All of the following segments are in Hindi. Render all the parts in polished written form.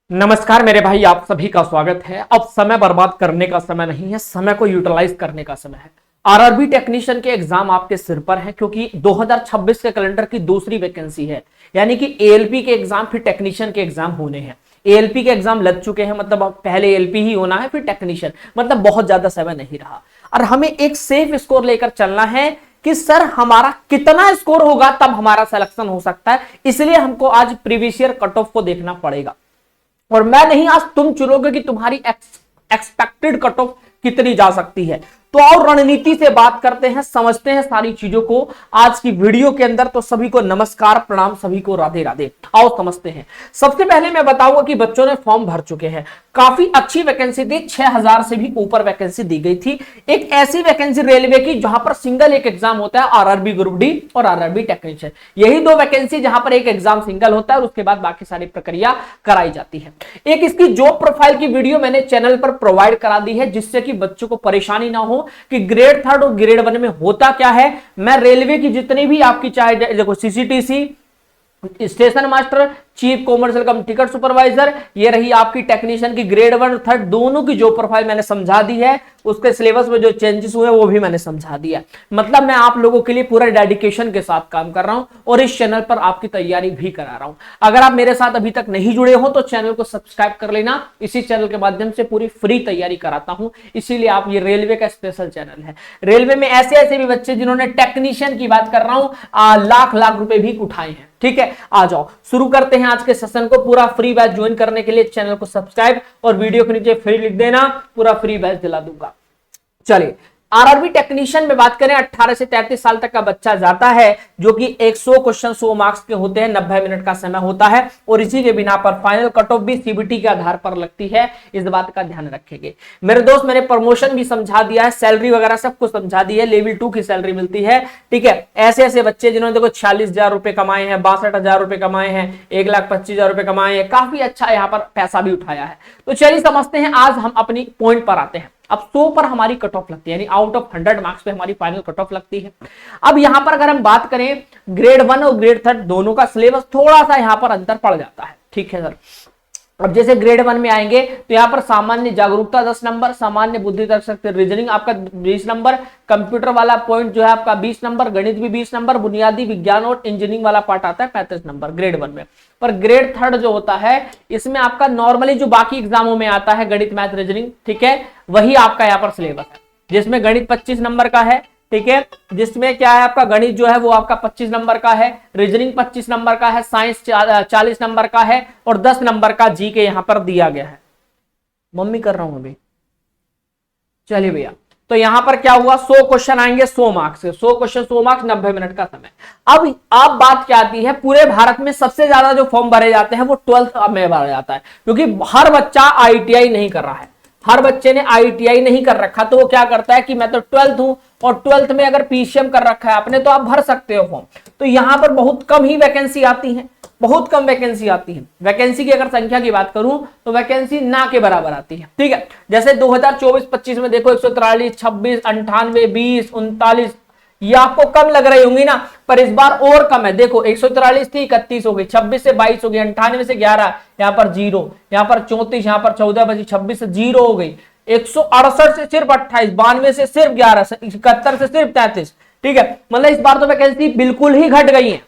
नमस्कार मेरे भाई, आप सभी का स्वागत है। अब समय बर्बाद करने का समय नहीं है, समय को यूटिलाइज करने का समय है। आरआरबी टेक्नीशियन के एग्जाम आपके सिर पर है क्योंकि 2026 के कैलेंडर की दूसरी वैकेंसी है, यानी कि एएलपी के एग्जाम फिर टेक्नीशियन के एग्जाम होने हैं। एएलपी के एग्जाम लग चुके हैं, मतलब अब पहले एएलपी ही होना है फिर टेक्नीशियन, मतलब बहुत ज्यादा समय नहीं रहा और हमें एक सेफ स्कोर लेकर चलना है कि सर हमारा कितना स्कोर होगा तब हमारा सिलेक्शन हो सकता है। इसलिए हमको आज प्रीवियस ईयर कट ऑफ को देखना पड़ेगा और मैं नहीं, आज तुम चुनोगे कि तुम्हारी एक्सपेक्टेड कट ऑफ कितनी जा सकती है। तो और रणनीति से बात करते हैं, समझते हैं सारी चीजों को आज की वीडियो के अंदर। तो सभी को नमस्कार, प्रणाम, सभी को राधे राधे। आओ समझते हैं। सबसे पहले मैं बताऊंगा कि बच्चों ने फॉर्म भर चुके हैं, काफी अच्छी वैकेंसी थी, 6000 से भी ऊपर वैकेंसी दी गई थी। एक ऐसी वैकेंसी रेलवे की जहां पर सिंगल एक एग्जाम होता है, आरआरबी ग्रुप डी और आरआरबी टेक्नीशियन, यही दो वैकेंसी जहां पर एक एग्जाम सिंगल होता है और उसके बाद बाकी सारी प्रक्रिया कराई जाती है। एक इसकी जॉब प्रोफाइल की वीडियो मैंने चैनल पर प्रोवाइड करा दी है, जिससे कि बच्चों को परेशानी ना हो कि ग्रेड 3 और ग्रेड 1 में होता क्या है। मैं रेलवे की जितनी भी आपकी, चाहे देखो CCTC, station master, chief commercial कम टिकट सुपरवाइजर, ये रही आपकी टेक्नीशियन की ग्रेड 1 और 3 दोनों की जो प्रोफाइल मैंने समझा दी है, उसके सिलेबस में जो चेंजेस हुए वो भी मैंने समझा दिया। मतलब मैं आप लोगों के लिए पूरा डेडिकेशन के साथ काम कर रहा हूं और इस चैनल पर आपकी तैयारी भी करा रहा हूं। अगर आप मेरे साथ अभी तक नहीं जुड़े हो तो चैनल को सब्सक्राइब कर लेना। इसी चैनल के माध्यम से पूरी फ्री तैयारी कराता हूं, इसीलिए आप, ये रेलवे का स्पेशल चैनल है। रेलवे में ऐसे ऐसे भी बच्चे जिन्होंने टेक्नीशियन की बात कर रहा हूं लाख लाख रुपए भी उठाए हैं। ठीक है, आ जाओ शुरू करते हैं आज के सेशन को। पूरा फ्री बैच ज्वाइन करने के लिए चैनल को सब्सक्राइब और वीडियो के नीचे फ्री लिख देना, पूरा फ्री बैच दिला दूंगा। चलिए, आरआरबी टेक्नीशियन में बात करें, 18 से 33 साल तक का बच्चा जाता है, जो कि 100 क्वेश्चन 100 मार्क्स के होते हैं, 90 मिनट का समय होता है और इसी के बिना पर फाइनल कट ऑफ भी सीबीटी के आधार पर लगती है। इस बात का ध्यान रखेंगे मेरे दोस्त। मैंने प्रमोशन भी समझा दिया है, सैलरी वगैरह सब कुछ समझा दी है, लेवल 2 की सैलरी मिलती है। ठीक है, ऐसे ऐसे बच्चे जिन्होंने देखो 46,000 रुपए कमाए हैं, 62,000 रुपए कमाए हैं, 1,25,000 रुपए कमाए हैं, काफी अच्छा यहाँ पर पैसा भी उठाया है। तो चलिए समझते हैं, आज हम अपनी पॉइंट पर आते हैं। अब 100 पर हमारी कट ऑफ लगती है, यानी आउट ऑफ 100 मार्क्स पे हमारी फाइनल कट ऑफ लगती है। अब यहां पर अगर हम बात करें, ग्रेड 1 और ग्रेड 3 दोनों का सिलेबस थोड़ा सा यहां पर अंतर पड़ जाता है। ठीक है सर, अब जैसे ग्रेड 1 में आएंगे तो यहाँ पर सामान्य जागरूकता 10 नंबर, सामान्य बुद्धि तर्क शक्ति रीजनिंग आपका 20 नंबर, कंप्यूटर वाला पॉइंट जो है आपका 20 नंबर, गणित भी 20 नंबर, बुनियादी विज्ञान और इंजीनियरिंग वाला पार्ट आता है 35 नंबर ग्रेड 1 में। पर ग्रेड 3 जो होता है, इसमें आपका नॉर्मली जो बाकी एग्जामों में आता है गणित मैथ रीजनिंग, ठीक है, वही आपका यहाँ पर सिलेबस है, जिसमें गणित 25 नंबर का है। ठीक है, जिसमें क्या है आपका गणित जो है वो आपका 25 नंबर का है, रीजनिंग 25 नंबर का है, साइंस 40 नंबर का है और 10 नंबर का जीके यहां पर दिया गया है। मम्मी कर रहा हूं अभी। चलिए भैया, तो यहां पर क्या हुआ, 100 क्वेश्चन आएंगे 100 मार्क्स से, 100 क्वेश्चन 100 मार्क्स, 90 मिनट का समय। अब बात क्या आती है, पूरे भारत में सबसे ज्यादा जो फॉर्म भरे जाते हैं वो 12th में भरा जाता है, क्योंकि हर बच्चा आईटीआई नहीं कर रहा है, हर बच्चे ने आईटीआई नहीं कर रखा, तो वो क्या करता है कि मैं तो 12th हूं और 12th में अगर पीसीएम कर रखा है आपने तो आप भर सकते हो फॉर्म। तो यहां पर बहुत कम ही वैकेंसी आती है, बहुत कम वैकेंसी आती है। वैकेंसी की अगर संख्या की बात करूं तो वैकेंसी ना के बराबर आती है। ठीक है, जैसे 2024-25 में देखो 143, 26, 98, 20, 39, ये आपको कम लग रही होंगी ना, पर इस बार और कम है। देखो 143 थी, 31 हो गई, 26 से 22 हो गई, 98 से 11, यहाँ पर 0, यहाँ पर 34, यहाँ पर 14 बची, 26 से 0 हो गई, 168 से सिर्फ 28, 92 से सिर्फ 11, 71 से सिर्फ 33। ठीक है, मतलब इस बार तो वैकेंसी बिल्कुल ही घट गई है।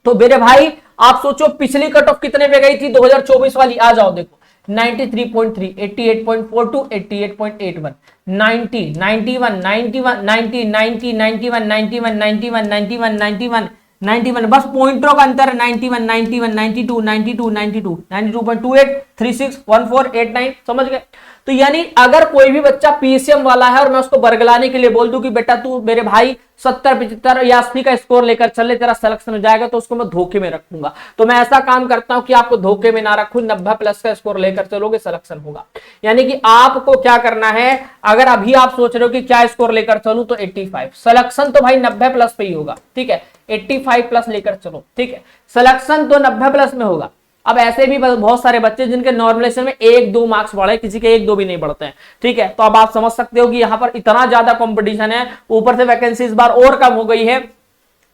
तो मेरे भाई आप सोचो पिछली कट ऑफ कितने पे गई थी 2024 वाली, आ जाओ देखो 93.3, 88.42, 88.81, 90, 91, 91, 90, 90, 91, 91, 91, 91, 91, 91, बस पॉइंटों का अंतर है। 91, 91, 92, 92, 92, 92.28, 36, 1489, समझ गए। तो यानी अगर कोई भी बच्चा पीसीएम वाला है और मैं उसको बरगलाने के लिए बोल दूं कि बेटा तू मेरे भाई 70, 75 या 80 का स्कोर लेकर चले, तेरा सिलेक्शन हो जाएगा, तो उसको मैं धोखे में रखूंगा। तो मैं ऐसा काम करता हूं कि आपको धोखे में ना रखूं, 90 प्लस का स्कोर लेकर चलोगे सिलेक्शन होगा। यानी कि आपको क्या करना है, अगर अभी आप सोच रहे हो कि क्या स्कोर लेकर चलूं, तो 85 सिलेक्शन तो भाई 90 प्लस पे ही होगा। ठीक है, 85 प्लस लेकर चलो। ठीक है, सिलेक्शन तो 90 प्लस में होगा। अब ऐसे भी बहुत सारे बच्चे जिनके नॉर्मलाइजेशन में 1-2 मार्क्स बढ़े, किसी के 1-2 भी नहीं बढ़ते हैं। ठीक है, तो अब आप समझ सकते हो कि यहां पर इतना ज्यादा कंपटीशन है, ऊपर से वैकेंसी इस बार और कम हो गई है,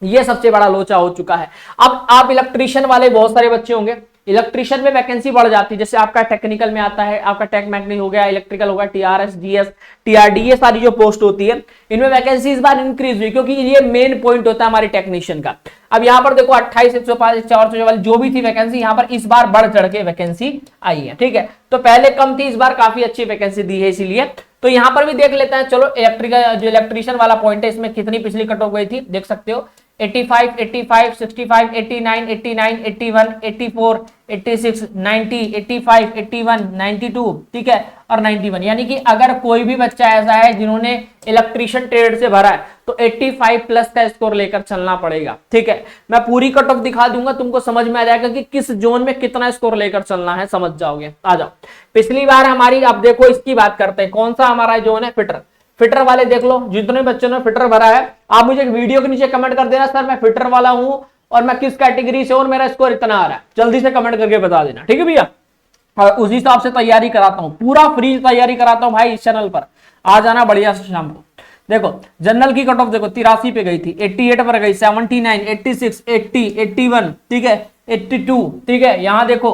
ये सबसे बड़ा लोचा हो चुका है। अब आप इलेक्ट्रीशियन वाले बहुत सारे बच्चे होंगे, इलेक्ट्रिशियन में वैकेंसी बढ़ जाती है, जैसे आपका टेक्निकल में आता है, आपका टेक मैकेनिक हो गया, इलेक्ट्रिकल होगा, टीआरएस, जीएस, टीआरडी, ये सारी जो पोस्ट होती है इनमें वैकेंसी इस बार इंक्रीज हुई, क्योंकि ये मेन पॉइंट होता है हमारे टेक्नीशियन का। अब यहाँ पर देखो 28, 105, 444 जो भी थी वैकेंसी, यहाँ पर इस बार बढ़ चढ़ के वैकेंसी आई है। ठीक है, तो पहले कम थी, इस बार काफी अच्छी वैकेंसी दी है, इसीलिए तो यहां पर भी देख लेते हैं। चलो इलेक्ट्रिकल जो इलेक्ट्रिशियन वाला पॉइंट है, इसमें कितनी पिछली कट ऑफ गई थी देख सकते हो, 85, 85, 65, 89, 89, 81, 84, 86, 90, 85, 81, 92, ठीक है, और 91। यानी कि अगर कोई भी बच्चा ऐसा है जिन्होंने इलेक्ट्रिशियन ट्रेड से भरा है तो 85 प्लस का स्कोर लेकर चलना पड़ेगा। ठीक है, मैं पूरी कट ऑफ दिखा दूंगा, तुमको समझ में आ जाएगा कि किस जोन में कितना स्कोर लेकर चलना है, समझ जाओगे। आ जाओ, पिछली बार हमारी, अब देखो इसकी बात करते हैं, कौन सा हमारा जोन है, फिटर। फिटर वाले देख लो, जितने बच्चों ने फिटर भरा है, आप मुझे वीडियो के नीचे कमेंट कर देना, सर मैं फिटर वाला हूं और मैं किस कैटेगरी से और मेरा स्कोर इतना आ रहा है, जल्दी से कमेंट करके बता देना। ठीक है भैया, और उसी हिसाब से तैयारी कराता हूं, पूरा फ्री तैयारी कराता हूं भाई, इस चैनल पर आ जाना बढ़िया से शाम को। देखो जनरल की कट ऑफ देखो 83 पे गई थी, 88 पर गई, 79, 86, 80, 81, ठीक है, 82, ठीक है। यहां देखो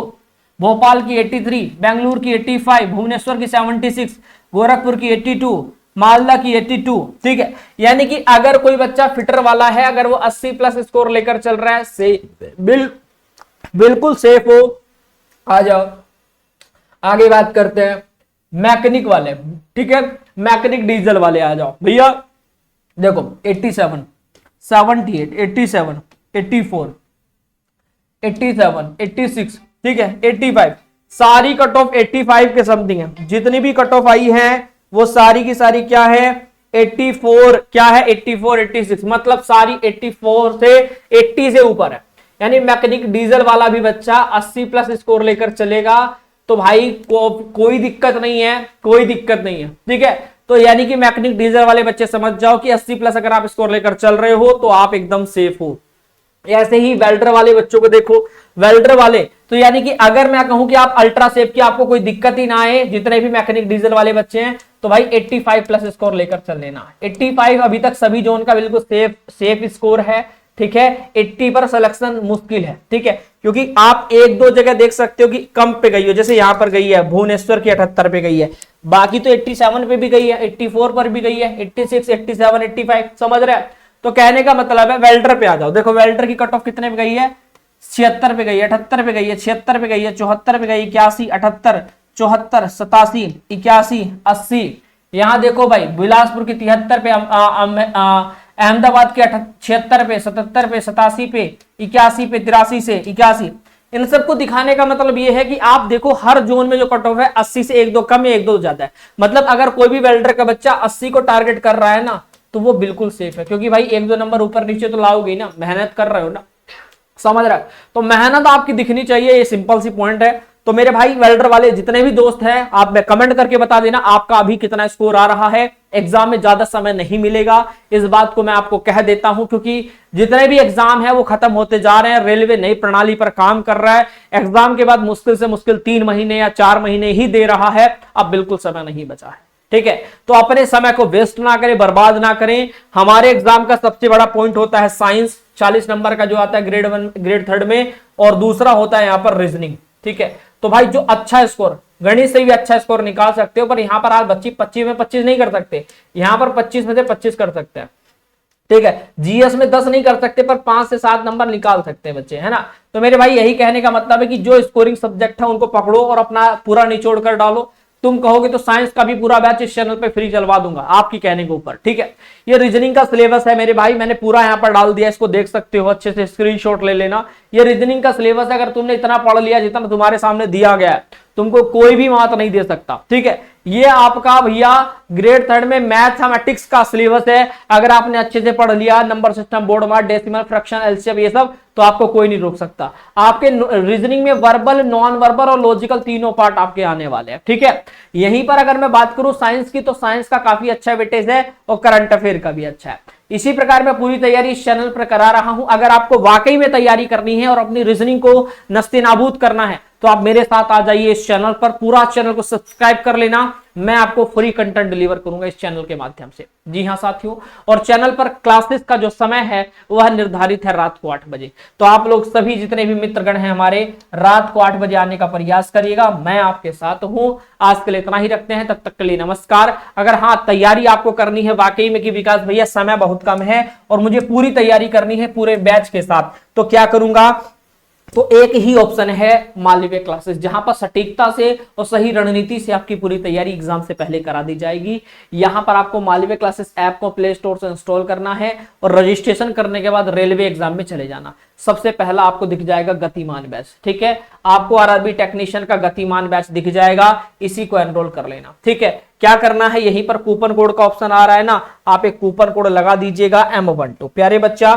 भोपाल की 83, बेंगलुरु की 85, भुवनेश्वर की 76, गोरखपुर की 82, मालदा की 82, ठीक है। यानी कि अगर कोई बच्चा फिटर वाला है, अगर वो 80 प्लस स्कोर लेकर चल रहा है, बिल्कुल सेफ हो। आ जाओ आगे बात करते हैं मैकेनिक वाले, ठीक है, मैकेनिक डीजल वाले आ जाओ भैया। देखो 87, 78, 87, 84, 87, 86, ठीक है, 85, सारी कट ऑफ 85 के समथिंग है। जितनी भी कट ऑफ आई है वो सारी की सारी क्या है, 84, क्या है 84, 86, मतलब सारी 84 से 80 से ऊपर है। यानी मैकेनिक डीजल वाला भी बच्चा 80 प्लस स्कोर लेकर चलेगा तो भाई कोई दिक्कत नहीं है, कोई दिक्कत नहीं है। ठीक है, तो यानी कि मैकेनिक डीजल वाले बच्चे समझ जाओ कि 80 प्लस अगर आप स्कोर लेकर चल रहे हो तो आप एकदम सेफ हो। ऐसे ही वेल्डर वाले बच्चों को देखो, वेल्डर वाले तो यानी कि अगर मैं कहूं कि आप अल्ट्रा सेफ की आपको कोई दिक्कत ही ना आए, जितने भी मैकेनिक डीजल वाले बच्चे हैं, तो भाई 85 प्लस स्कोर लेकर चल लेना। 85 अभी तक सभी जोन का बिल्कुल सेफ स्कोर है। ठीक है, 80 पर सिलेक्शन मुश्किल है। ठीक है, क्योंकि आप एक दो जगह देख सकते हो कि कम पे गई हो, जैसे यहां पर गई है भुवनेश्वर की 78 पे गई है, बाकी तो 87 पे भी गई है, 84 पर भी गई है, 86, 87, 85, समझ रहे हैं। तो कहने का मतलब है वेल्डर पे आ जाओ। देखो वेल्डर की कट ऑफ कितने पे गई है, 76 पे गई है, 78 पे गई है, 76 पे गई है, 74 पे गई, 81, 78, 74, 87, 81, 80। यहां देखो भाई बिलासपुर की 73 पे, अहमदाबाद के 76 पे, 77 पे, 87 पे, 81 पे, 83 से 81। इन सबको दिखाने का मतलब यह है कि आप देखो हर जोन में जो कट ऑफ है 80 से एक दो कम है, एक दो ज्यादा है। मतलब अगर कोई भी वेल्डर का बच्चा 80 को टारगेट कर रहा है ना, तो वो बिल्कुल सेफ है, क्योंकि भाई एक दो नंबर ऊपर नीचे तो लाओगे ना, मेहनत कर रहे हो ना, समझ रहे हो। तो मेहनत आपकी दिखनी चाहिए, ये सिंपल सी पॉइंट है। तो मेरे भाई वेल्डर वाले जितने भी दोस्त हैं, आप में कमेंट करके बता देना आपका अभी कितना स्कोर आ रहा है। एग्जाम में ज्यादा समय नहीं मिलेगा, इस बात को मैं आपको कह देता हूं, क्योंकि जितने भी एग्जाम है वो खत्म होते जा रहे हैं। रेलवे नई प्रणाली पर काम कर रहा है, एग्जाम के बाद मुश्किल से मुश्किल 3 महीने या 4 महीने ही दे रहा है, अब बिल्कुल समय नहीं बचा है। ठीक है, तो अपने समय को वेस्ट ना करें, बर्बाद ना करें। हमारे एग्जाम का सबसे बड़ा पॉइंट होता है साइंस, 40 नंबर का जो आता है ग्रेड 1 ग्रेड 3 में, और दूसरा होता है यहां पर रीजनिंग। ठीक है, तो भाई जो अच्छा स्कोर, गणित से भी अच्छा स्कोर निकाल सकते हो, पर यहां पर आज बच्ची 25 में 25 नहीं कर सकते, यहां पर 25 में से 25 कर सकते हैं। ठीक है, जीएस में 10 नहीं कर सकते, पर 5 से 7 नंबर निकाल सकते हैं बच्चे, है ना। तो मेरे भाई यही कहने का मतलब है कि जो स्कोरिंग सब्जेक्ट है उनको पकड़ो और अपना पूरा निचोड़ कर डालो। तुम कहोगे तो साइंस का भी पूरा बैच इस चैनल पे फ्री चलवा दूंगा, आपकी कहने के ऊपर। ठीक है, ये रीजनिंग का सिलेबस है मेरे भाई, मैंने पूरा यहाँ पर डाल दिया, इसको देख सकते हो, अच्छे से स्क्रीनशॉट ले लेना। ये रीजनिंग का सिलेबस है, अगर तुमने इतना पढ़ लिया जितना तुम्हारे सामने दिया गया है, तुमको कोई भी मात नहीं दे सकता। ठीक है, ये आपका भैया ग्रेड 3 में मैथमेटिक्स का सिलेबस है। अगर आपने अच्छे से पढ़ लिया, number system, board mark, decimal, fraction, LCM, ये सब, तो आपको कोई नहीं रोक सकता। आपके रीजनिंग में वर्बल, नॉन वर्बल और लॉजिकल तीनों पार्ट आपके आने वाले हैं। ठीक है, यहीं पर अगर मैं बात करूं साइंस की, तो साइंस का काफी अच्छा वेटेज है और करंट अफेयर का भी अच्छा है। इसी प्रकार मैं पूरी तैयारी इस चैनल पर करा रहा हूं। अगर आपको वाकई में तैयारी करनी है और अपनी रीजनिंग को नस्ते नाबूद करना है, तो आप मेरे साथ आ जाइए इस चैनल पर, पूरा चैनल को सब्सक्राइब कर लेना। मैं आपको फ्री कंटेंट डिलीवर करूंगा इस चैनल के माध्यम से। जी हां साथियों, और चैनल पर क्लासेस का जो समय है वह निर्धारित है रात को 8 बजे। तो आप लोग सभी जितने भी मित्रगण हैं हमारे, रात को 8 बजे आने का प्रयास करिएगा। मैं आपके साथ हूं। आज के लिए इतना ही रखते हैं, तब तक के लिए नमस्कार। अगर हाँ तैयारी आपको करनी है वाकई में कि विकास भैया समय बहुत कम है और मुझे पूरी तैयारी करनी है पूरे बैच के साथ, तो क्या करूंगा, तो एक ही ऑप्शन है मालवीय क्लासेस, जहां पर सटीकता से और सही रणनीति से आपकी पूरी तैयारी एग्जाम से पहले करा दी जाएगी। यहां पर आपको मालवीय क्लासेस ऐप को प्ले स्टोर से इंस्टॉल करना है और रजिस्ट्रेशन करने के बाद रेलवे एग्जाम में चले जाना। सबसे पहला आपको दिख जाएगा गतिमान बैच, ठीक है, आपको आरआरबी टेक्नीशियन का गतिमान बैच दिख जाएगा, इसी को एनरोल कर लेना। ठीक है, क्या करना है, यहीं पर कूपन कोड का ऑप्शन आ रहा है ना, आप एक कूपन कोड लगा दीजिएगा M12, प्यारे बच्चा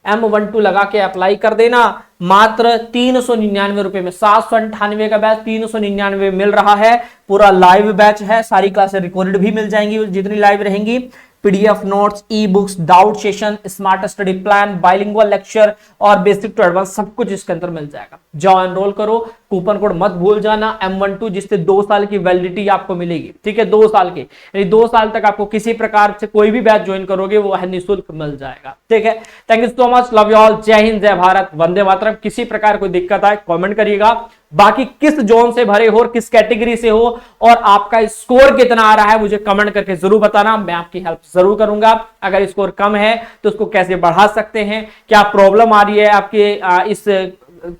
M12 लगा के अप्लाई कर देना। मात्र 399 रुपए में 798 का बैच 399 मिल रहा है। पूरा लाइव बैच है, सारी क्लासें रिकॉर्डेड भी मिल जाएंगी जितनी लाइव रहेंगी, PDF notes, e books, doubt session, smart study plan, bilingual lecture और बेसिक टू एडवांस सब कुछ इसके अंदर मिल जाएगा। जाओ एनरोल करो, कूपन कोड मत भूल जाना M12, जिससे 2 साल की वैलिडिटी आपको मिलेगी। ठीक है, 2 साल की, यानी 2 साल तक आपको किसी प्रकार से कोई भी बैच ज्वाइन करोगे वो है निःशुल्क मिल जाएगा। ठीक है, thank you so much, love you all, जय हिंद, जय भारत, वंदे मातरम। किसी प्रकार कोई दिक्कत आए कमेंट करिएगा। बाकी किस जोन से भरे हो और किस कैटेगरी से हो और आपका स्कोर कितना आ रहा है मुझे कमेंट करके जरूर बताना, मैं आपकी हेल्प जरूर करूंगा। अगर स्कोर कम है तो उसको कैसे बढ़ा सकते हैं, क्या प्रॉब्लम आ रही है आपके इस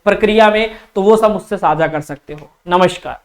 प्रक्रिया में, तो वो सब मुझसे साझा कर सकते हो। नमस्कार।